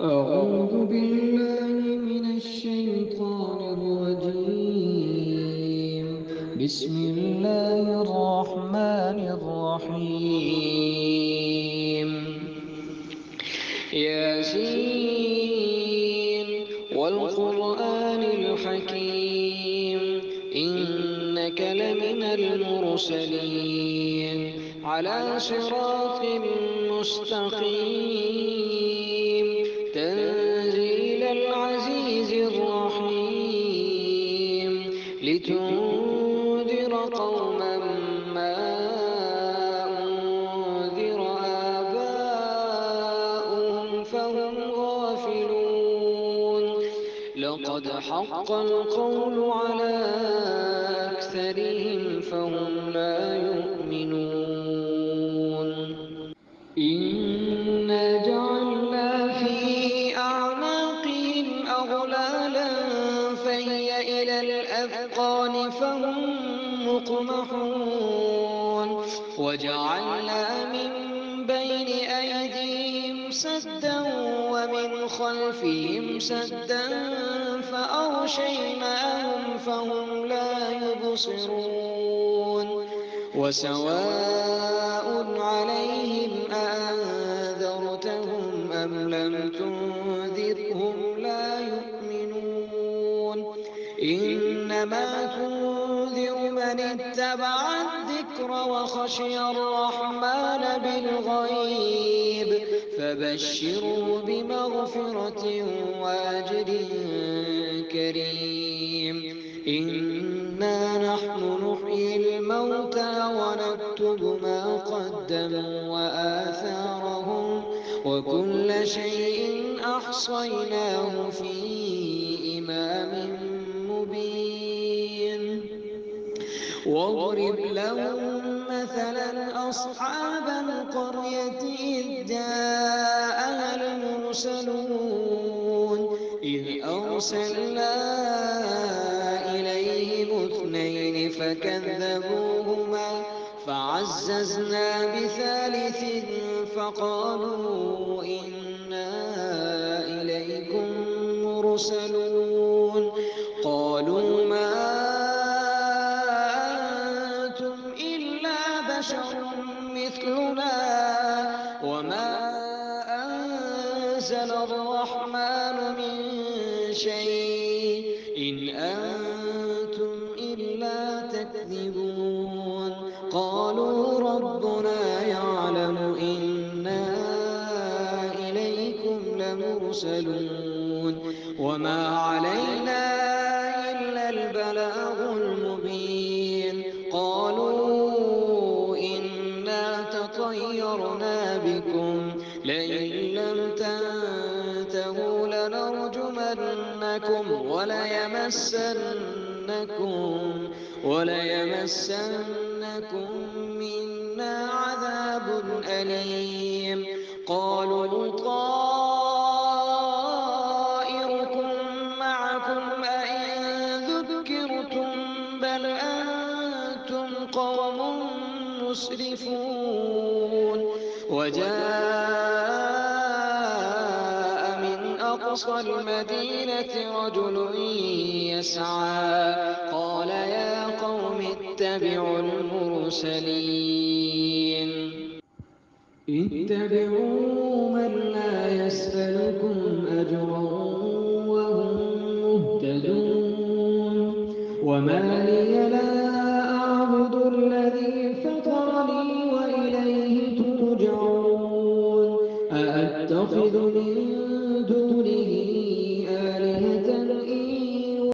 أعوذ بالله من الشيطان الرجيم. بسم الله الرحمن الرحيم. ياسين والقرآن الحكيم، إنك لمن المرسلين على صراط مستقيم، تنزيل العزيز الرحيم، لتنذر قوما ما أنذر آباؤهم فهم غافلون. لقد حق القول على أكثرهم فهم لا يؤمنون. إنا جعلنا في أعناقهم أغلالا فهي إلى الأذقان فهم مقمحون، وجعلنا من بين أيديهم سدا ومن خلفهم سدا فأغشيناهم فهم لا يبصرون. وسواء عليهم أأنذرتهم أم لم تنذرهم لا يؤمنون. إنما تنذر من اتبع الذكر وخشي الرحمن بالغيب، فبشره بمغفرة وأجر كريم. إنا نحن نحيي الموتى ونكتب ما قدموا وآثارهم، وكل شيء أحصيناه في إمام مبين. واضرب لهم مثلا أصحاب القرية إذ جاءها المرسلون، إذ أرسلنا إليهم اثنين فكذبوهما فعززنا بثالث فقالوا إنا إليكم مرسلون. قالوا ما أنتم إلا بشر مثلنا وما أنزل الرحمن من شيء إن أنتم إلا تكذبون. قالوا ربنا يعلم إنا إليكم لمرسلون وما علينا إلا البلاغ المبين. قالوا إنا تطيرنا بكم لئن لم تنتهوا لنرجمنكم وليمسنكم منا عذاب أليم. قالوا طائركم معكم أئن ذكرتم بل أنتم قوم مسرفون. وجاء من أقصى المدينة رجل يسعى قال يا قوم اتبعوا المرسلين. اتبعوا من لا يسألكم أجرا وهم مهتدون. وما لي لا أعبد الذي فطرني وإليه ترجعون. أأتخذ من دونه